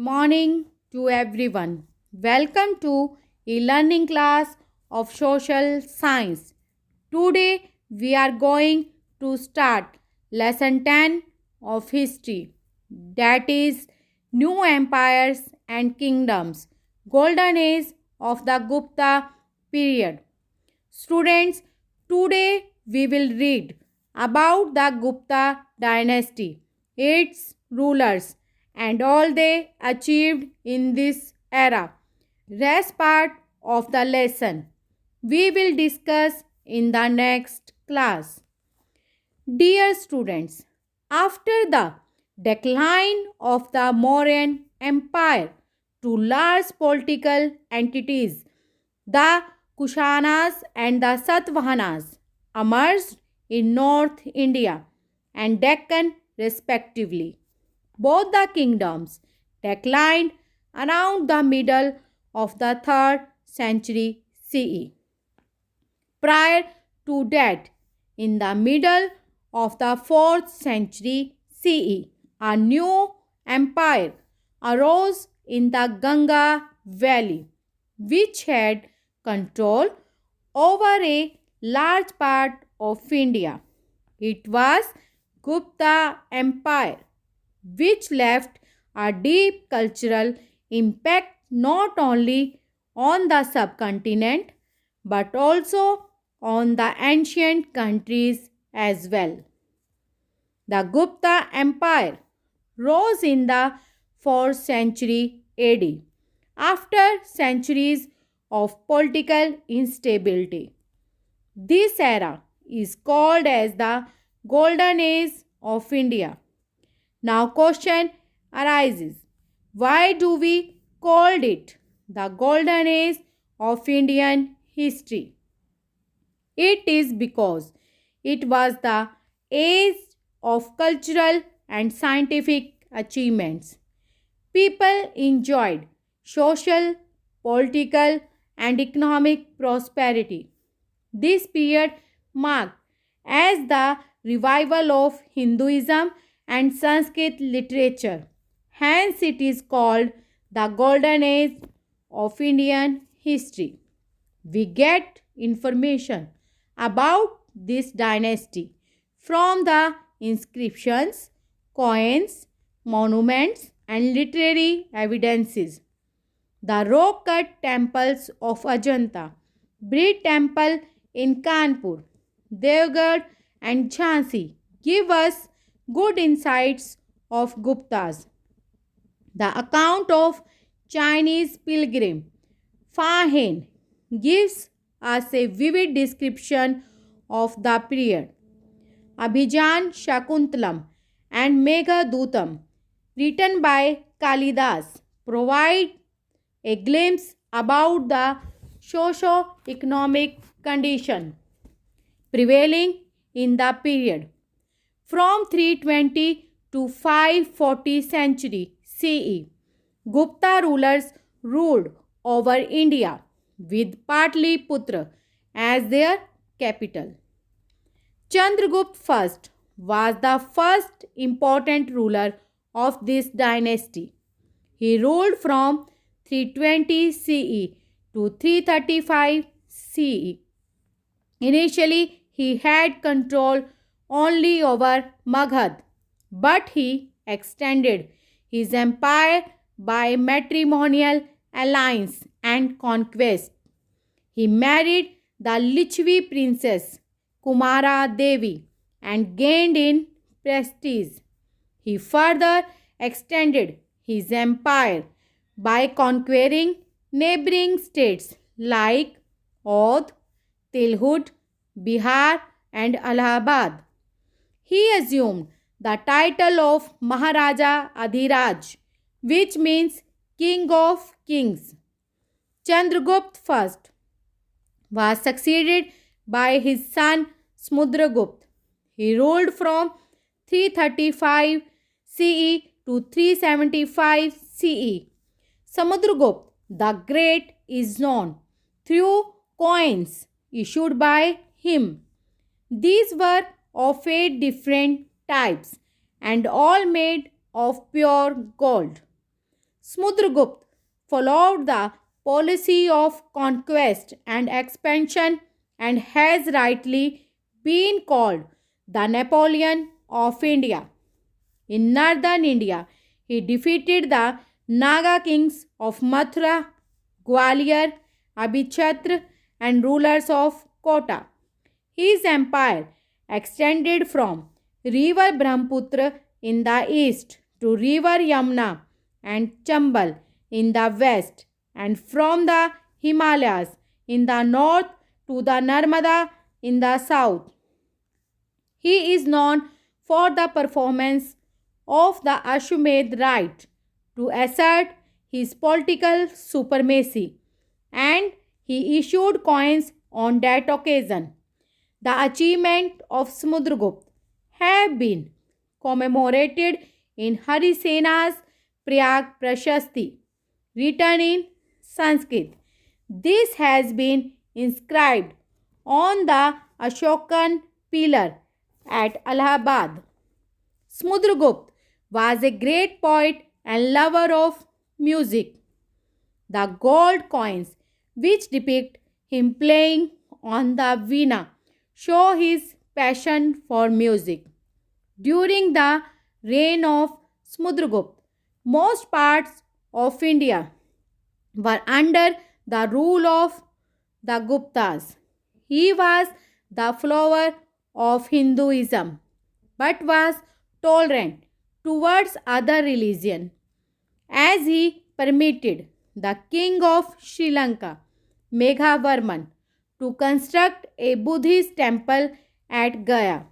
Morning to everyone. Welcome to e-learning class of social science. Today we are going to start lesson 10 of history, that is new empires and kingdoms, golden age of the Gupta period. Students, today we will read about the Gupta dynasty, its rulers, and all they achieved in this era. Rest part of the lesson we will discuss in the next class. Dear students, after the decline of the Mauryan Empire to large political entities, the Kushanas and the Satavahanas emerged in North India and Deccan respectively. Both the kingdoms declined around the middle of the 3rd century CE. Prior to that, in the middle of the 4th century CE, a new empire arose in the Ganga Valley, which had control over a large part of India. It was Gupta Empire, which left a deep cultural impact not only on the subcontinent but also on the ancient countries as well. The Gupta Empire rose in the 4th century AD after centuries of political instability. This era is called as the Golden Age of India. Now question arises, why do we call it the Golden Age of Indian history? It is because it was the age of cultural and scientific achievements. People enjoyed social, political, and economic prosperity. This period marked as the revival of Hinduism and Sanskrit literature. Hence, it is called the Golden Age of Indian history. We get information about this dynasty from the inscriptions, coins, monuments, and literary evidences. The rock cut temples of Ajanta, Britt Temple in Kanpur, Devgarh, and Jhansi give us good insights of Guptas. The account of Chinese pilgrim Fa Hien gives us a vivid description of the period. Abhijan Shakuntalam and Meghadutam, written by Kalidas, provide a glimpse about the socio-economic condition prevailing in the period. From 320 to 540 century CE, Gupta rulers ruled over India with Patliputra as their capital. Chandragupta I was the first important ruler of this dynasty. He ruled from 320 CE to 335 CE. Initially, he had control only over Magadh, but he extended his empire by matrimonial alliance and conquest. He married the Lichvi princess Kumara Devi and gained in prestige. He further extended his empire by conquering neighboring states like Audh, Tilhut, Bihar, and Allahabad. He assumed the title of Maharaja Adhiraj, which means King of Kings. Chandragupta I was succeeded by his son Smudragupta. He ruled from 335 CE to 375 CE. Samudragupta the Great is known through coins issued by him. These were of 8 different types and all made of pure gold. Smudragupta followed the policy of conquest and expansion and has rightly been called the Napoleon of India. In northern India, he defeated the Naga kings of Mathura, Gwalior, Abhichatra, and rulers of Kota. His empire extended from river Brahmaputra in the east to river Yamuna and Chambal in the west, and from the Himalayas in the north to the Narmada in the south. He is known for the performance of the Ashwamedh rite to assert his political supremacy, and he issued coins on that occasion. The achievement of Smudragupta have been commemorated in Harisena's Prayag Prashasti, written in Sanskrit. This has been inscribed on the Ashokan pillar at Allahabad. Smudragupta was a great poet and lover of music. The gold coins, which depict him playing on the veena, show his passion for music. During the reign of Smudragupta, most parts of India were under the rule of the Guptas. He was the flower of Hinduism but was tolerant towards other religion, as he permitted the king of Sri Lanka, Meghavarman, to construct a Buddhist temple at Gaya.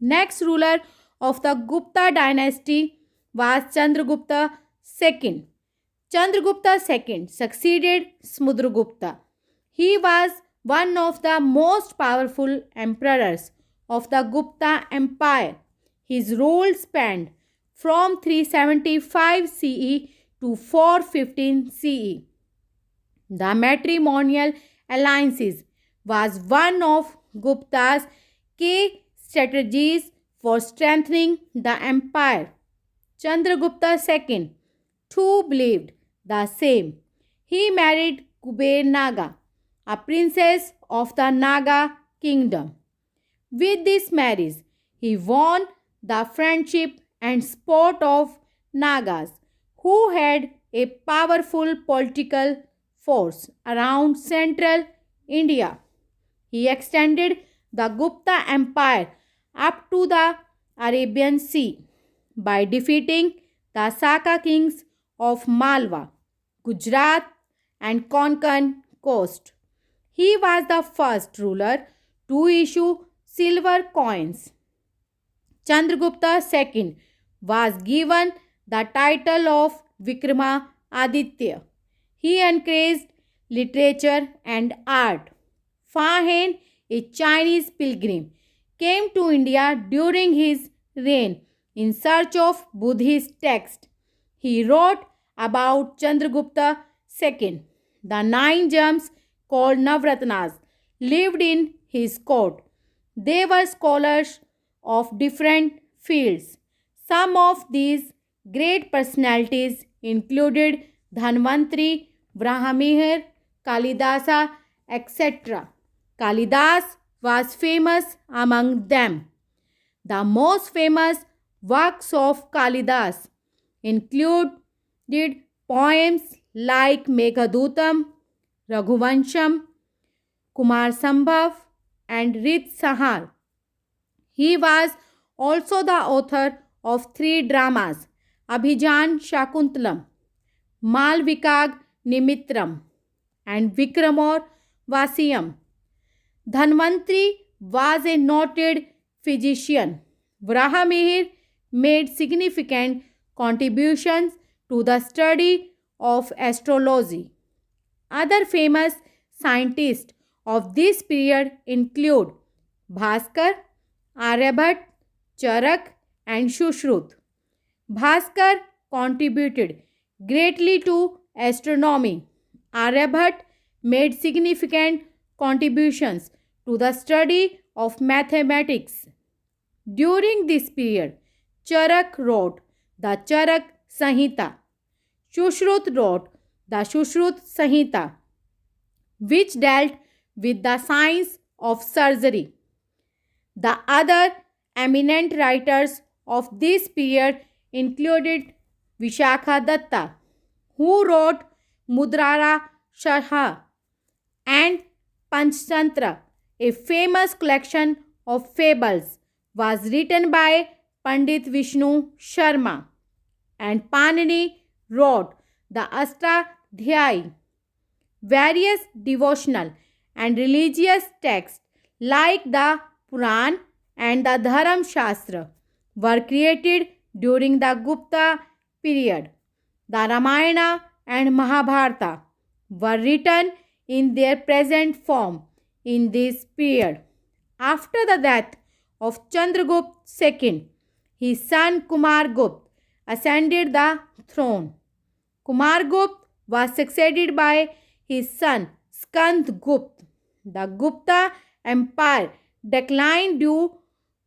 Next ruler of the Gupta dynasty was Chandragupta II. Chandragupta II succeeded Smudragupta. He was one of the most powerful emperors of the Gupta Empire. His rule spanned from 375 CE to 415 CE. The matrimonial alliances was one of Gupta's key strategies for strengthening the empire. Chandragupta II too believed the same. He married Kuber Naga, a princess of the Naga kingdom. With this marriage, he won the friendship and support of Nagas, who had a powerful political force around central India. He extended the Gupta Empire up to the Arabian Sea by defeating the Saka kings of Malwa, Gujarat, and Konkan coast. He was the first ruler to issue silver coins. Chandragupta II was given the title of Vikrama Aditya. He encouraged literature and art. Fa Hien, a Chinese pilgrim, came to India during his reign in search of Buddhist texts. He wrote about Chandragupta II. The 9 gems called Navratnas lived in his court. They were scholars of different fields. Some of these great personalities included Dhanvantri, Brahmihir, Kalidasa, etc. Kalidas was famous among them. The most famous works of Kalidas included poems like Meghadutam, Raghuvansham, Kumar Sambhav, and Rit Sahar. He was also the author of 3 dramas, Abhijan Shakuntalam, Malvikag Nimitram, and Vikramor Vasiyam. Dhanvantri was a noted physician. Vrahmihir made significant contributions to the study of astrology. Other famous scientists of this period include Bhaskar, Aryabhat, Charak, and Shushruta. Bhaskar contributed greatly to astronomy. Aryabhat made significant contributions to the study of mathematics. During this period, Charak wrote the Charak Samhita. Shushruta wrote the Shushruta Samhita, which dealt with the science of surgery. The other eminent writers of this period included Vishakha Datta, who wrote Mudrara Sharha, and Panchtantra, a famous collection of fables, was written by Pandit Vishnu Sharma, and Panini wrote the Astadhyayi. Various devotional and religious texts like the Puran and the Dharam Shastra were created during the Gupta period. The Ramayana and Mahabharata were written in their present form in this period. After the death of Chandragupta II, his son Kumargupta ascended the throne. Kumargupta was succeeded by his son Skandgupta. The Gupta Empire declined due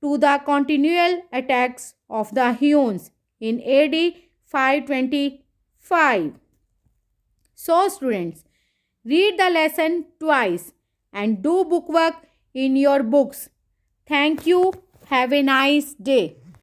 to the continual attacks of the Huns in AD 525. So, students, read the lesson twice and do bookwork in your books. Thank you. Have a nice day.